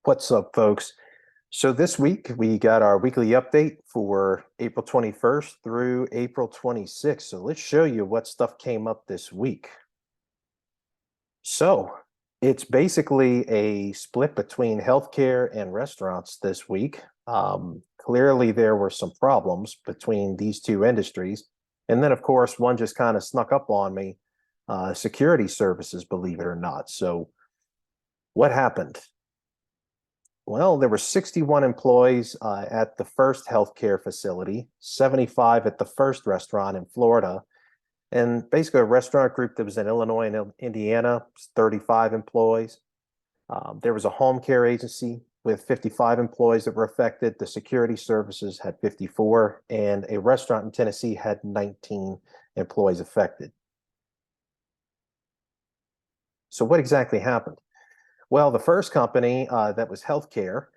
What's up, folks? So this week we got our weekly update for April 21st through April 26th. So let's show you what stuff came up this week. So it's basically a split between healthcare and restaurants this week. Clearly, there were some problems between these two industries. And then, of course, one just kind of snuck up on me, security services, believe it or not. So what happened? Well, there were 61 employees at the first healthcare facility, 75 at the first restaurant in Florida, and basically a restaurant group that was in Illinois and Indiana, 35 employees. There was a home care agency with 55 employees that were affected. The security services had 54, and a restaurant in Tennessee had 19 employees affected. So what exactly happened? Well, the first company that was healthcare,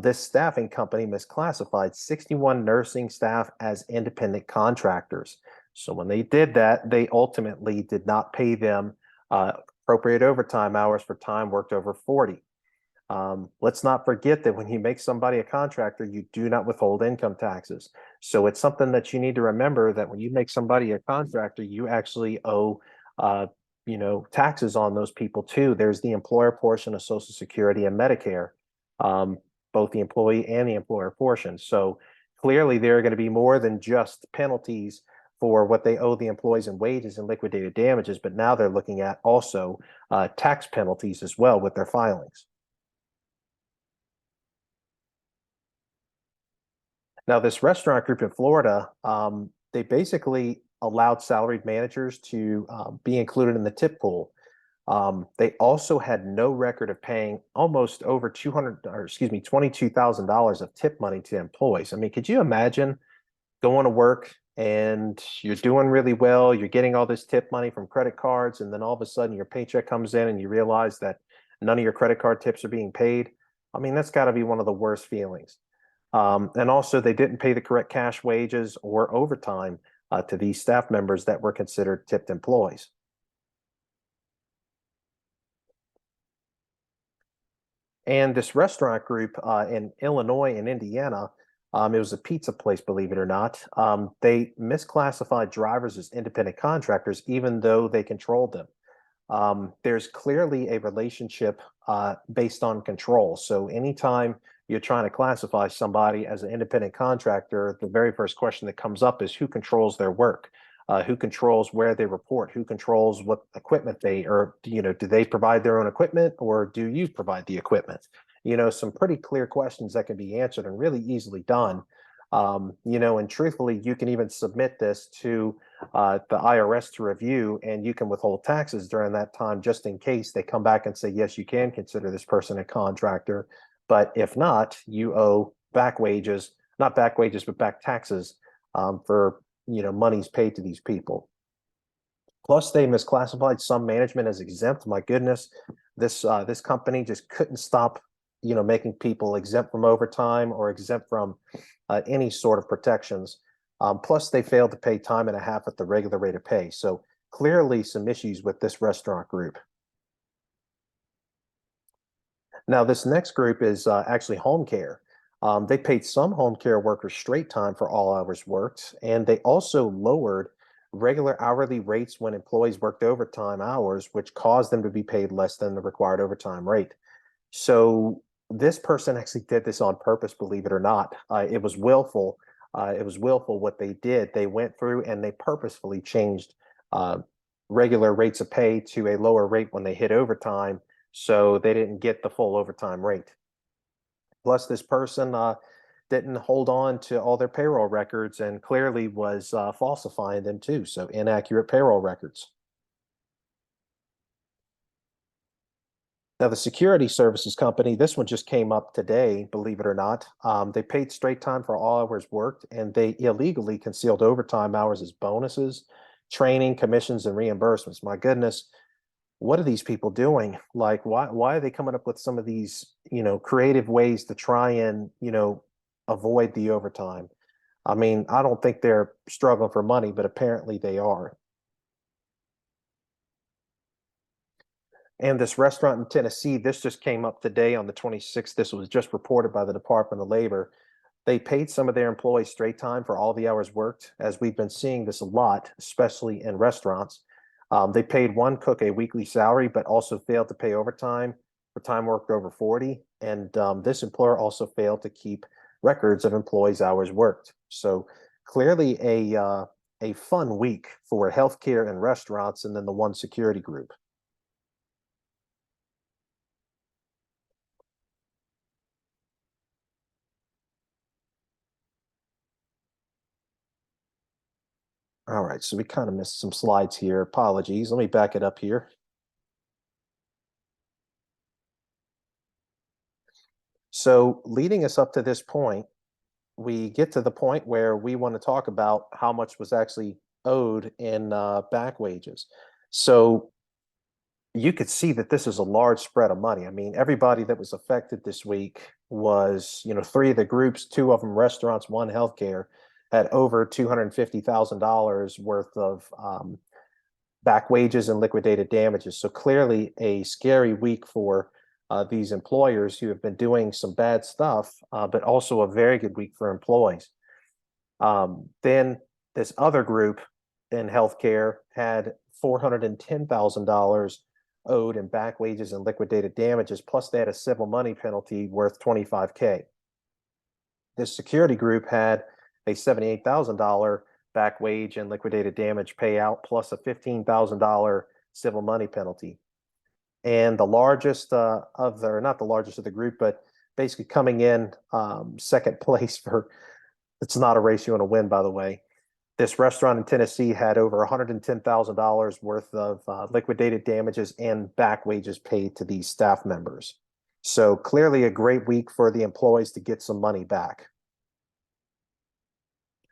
this staffing company misclassified 61 nursing staff as independent contractors. So when they did that, they ultimately did not pay them appropriate overtime hours for time worked over 40. Let's not forget that when you make somebody a contractor, you do not withhold income taxes. So it's something that you need to remember that when you make somebody a contractor, you actually owe taxes on those people too. There's the employer portion of Social Security and Medicare, both the employee and the employer portion. So clearly there are going to be more than just penalties for what they owe the employees in wages and liquidated damages, but now they're looking at also tax penalties as well with their filings. Now, this restaurant group in Florida, they basically allowed salaried managers to be included in the tip pool. They also had no record of paying almost over $22,000 of tip money to employees. I mean, could you imagine going to work and you're doing really well, you're getting all this tip money from credit cards, and then all of a sudden your paycheck comes in and you realize that none of your credit card tips are being paid? I mean, that's got to be one of the worst feelings. And also, they didn't pay the correct cash wages or overtime to these staff members that were considered tipped employees. And this restaurant group in Illinois and Indiana, it was a pizza place, believe it or not. They misclassified drivers as independent contractors, even though they controlled them. There's clearly a relationship based on control. So anytime you're trying to classify somebody as an independent contractor, the very first question that comes up is who controls their work, who controls where they report, who controls what equipment do they provide their own equipment or do you provide the equipment? Some pretty clear questions that can be answered and really easily done. And truthfully, you can even submit this to the IRS to review, and you can withhold taxes during that time just in case they come back and say, yes, you can consider this person a contractor. But if not, you owe back wages, not back wages, but back taxes for monies paid to these people. Plus, they misclassified some management as exempt. My goodness, this company just couldn't stop making people exempt from overtime or exempt from any sort of protections. Plus, they failed to pay time and a half at the regular rate of pay. So clearly some issues with this restaurant group. Now, this next group is actually home care. They paid some home care workers straight time for all hours worked, and they also lowered regular hourly rates when employees worked overtime hours, which caused them to be paid less than the required overtime rate. So this person actually did this on purpose, believe it or not. It was willful. It was willful what they did. They went through and they purposefully changed regular rates of pay to a lower rate when they hit overtime, so they didn't get the full overtime rate. Plus, this person didn't hold on to all their payroll records and clearly was falsifying them too, so inaccurate payroll records. Now, the security services company, this one just came up today, believe it or not. They paid straight time for all hours worked, and they illegally concealed overtime hours as bonuses, training, commissions, and reimbursements. My goodness, what are these people doing? Like, why are they coming up with some of these, creative ways to try and, avoid the overtime? I mean, I don't think they're struggling for money, but apparently they are. And this restaurant in Tennessee, this just came up today on the 26th. This was just reported by the Department of Labor. They paid some of their employees straight time for all the hours worked, as we've been seeing this a lot, especially in restaurants. They paid one cook a weekly salary, but also failed to pay overtime for time worked over 40. And this employer also failed to keep records of employees' hours worked. So clearly a fun week for healthcare and restaurants, and then the one security group. All right, so we kind of missed some slides here. Apologies. Let me back it up here. So leading us up to this point, we get to the point where we want to talk about how much was actually owed in back wages. So you could see that this is a large spread of money. I mean, everybody that was affected this week was, three of the groups, two of them restaurants, one healthcare, had over $250,000 worth of back wages and liquidated damages. So clearly a scary week for these employers who have been doing some bad stuff, but also a very good week for employees. Then this other group in healthcare had $410,000 owed in back wages and liquidated damages, plus they had a civil money penalty worth $25K. This security group had a $78,000 back wage and liquidated damage payout, plus a $15,000 civil money penalty. And the largest not the largest of the group, but basically coming in second place for, it's not a race you want to win, by the way. This restaurant in Tennessee had over $110,000 worth of liquidated damages and back wages paid to these staff members. So clearly a great week for the employees to get some money back.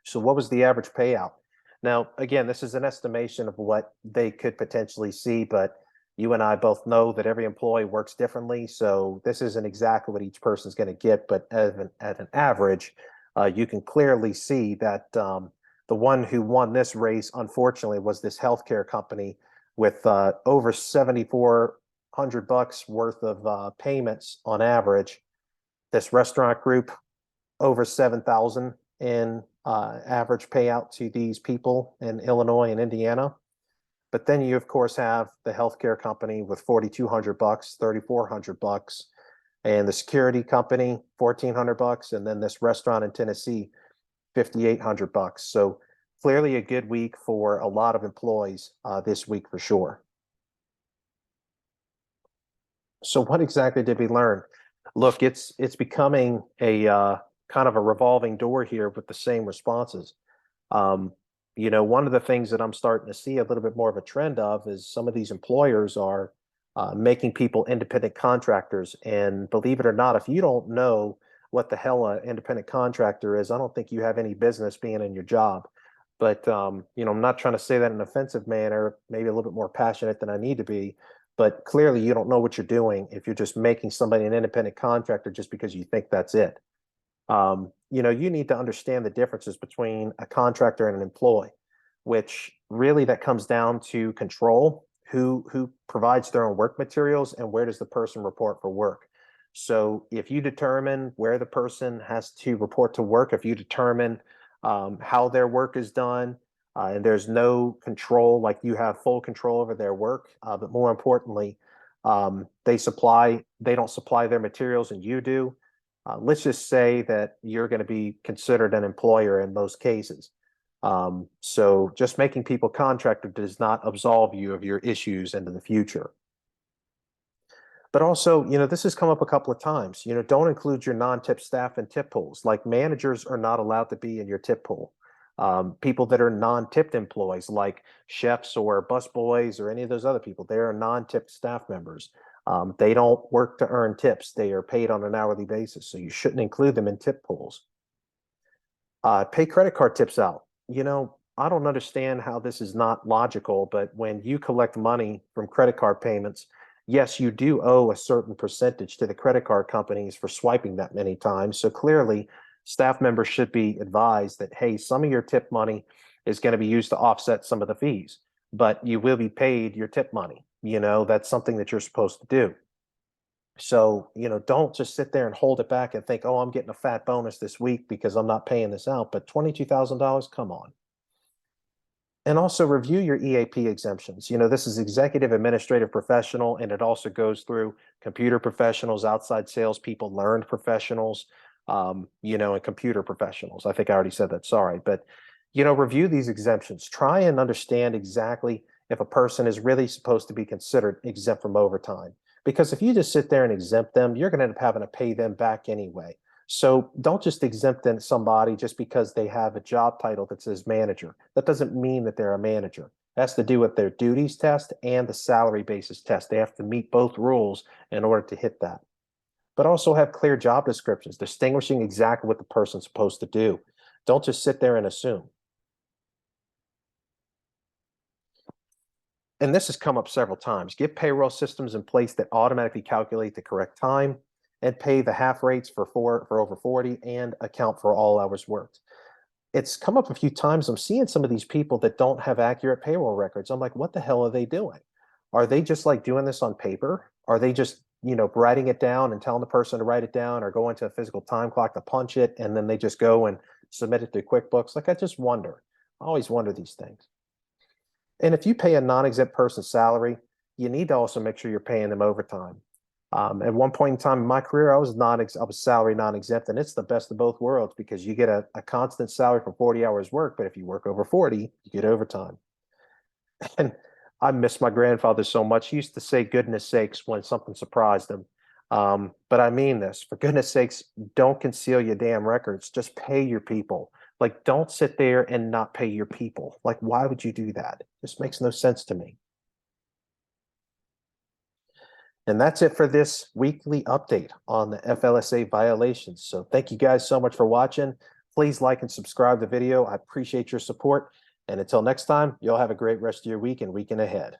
So what was the average payout? Now, again, this is an estimation of what they could potentially see, but you and I both know that every employee works differently. So this isn't exactly what each person's going to get, but at an average, you can clearly see that the one who won this race, unfortunately, was this healthcare company with over $7,400 worth of payments on average. This restaurant group, over 7,000 in average payout to these people in Illinois and Indiana. But then you, of course, have the healthcare company with $4,200, $3,400, and the security company, $1,400, and then this restaurant in Tennessee, $5,800. So clearly a good week for a lot of employees this week for sure. So what exactly did we learn? Look, it's becoming a kind of a revolving door here with the same responses. One of the things that I'm starting to see a little bit more of a trend of is some of these employers are making people independent contractors. And believe it or not, if you don't know what the hell an independent contractor is, I don't think you have any business being in your job. But, I'm not trying to say that in an offensive manner, maybe a little bit more passionate than I need to be. But clearly, you don't know what you're doing if you're just making somebody an independent contractor just because you think that's it. You need to understand the differences between a contractor and an employee, which really that comes down to control, who provides their own work materials and where does the person report for work. So if you determine where the person has to report to work, if you determine how their work is done, and there's no control, like you have full control over their work, but more importantly, they don't supply their materials and you do. Let's just say that you're going to be considered an employer in most cases. So just making people contractor does not absolve you of your issues into the future. But also, this has come up a couple of times. Don't include your non-tip staff in tip pools. Like managers are not allowed to be in your tip pool. People that are non-tipped employees, like chefs or busboys or any of those other people, they are non-tipped staff members. They don't work to earn tips. They are paid on an hourly basis. So you shouldn't include them in tip pools. Pay credit card tips out. I don't understand how this is not logical, but when you collect money from credit card payments, yes, you do owe a certain percentage to the credit card companies for swiping that many times. So clearly, staff members should be advised that, hey, some of your tip money is going to be used to offset some of the fees, but you will be paid your tip money. That's something that you're supposed to do. So, don't just sit there and hold it back and think, oh, I'm getting a fat bonus this week because I'm not paying this out. But $22,000, come on. And also review your EAP exemptions. This is executive, administrative, professional, and it also goes through computer professionals, outside salespeople, learned professionals, and computer professionals. I think I already said that, sorry. But, review these exemptions. Try and understand exactly if a person is really supposed to be considered exempt from overtime. Because if you just sit there and exempt them, you're going to end up having to pay them back anyway. So don't just exempt somebody just because they have a job title that says manager. That doesn't mean that they're a manager. It has to do with their duties test and the salary basis test. They have to meet both rules in order to hit that. But also have clear job descriptions, distinguishing exactly what the person's supposed to do. Don't just sit there and assume. And this has come up several times. Get payroll systems in place that automatically calculate the correct time and pay the half rates for over 40 and account for all hours worked. It's come up a few times. I'm seeing some of these people that don't have accurate payroll records. I'm like, what the hell are they doing? Are they just like doing this on paper? Are they just, writing it down and telling the person to write it down, or go into a physical time clock to punch it and then they just go and submit it to QuickBooks? Like, I just wonder. I always wonder these things. And if you pay a non-exempt person salary, you need to also make sure you're paying them overtime. At one point in time in my career, I was salary non-exempt, and it's the best of both worlds because you get a constant salary for 40 hours work, but if you work over 40, you get overtime. And I miss my grandfather so much. He used to say, goodness sakes, when something surprised him. But I mean this, for goodness sakes, don't conceal your damn records. Just pay your people. Like, don't sit there and not pay your people. Like, why would you do that? This makes no sense to me. And that's it for this weekly update on the FLSA violations. So thank you guys so much for watching. Please like and subscribe the video. I appreciate your support. And until next time, you'll have a great rest of your week and weekend ahead.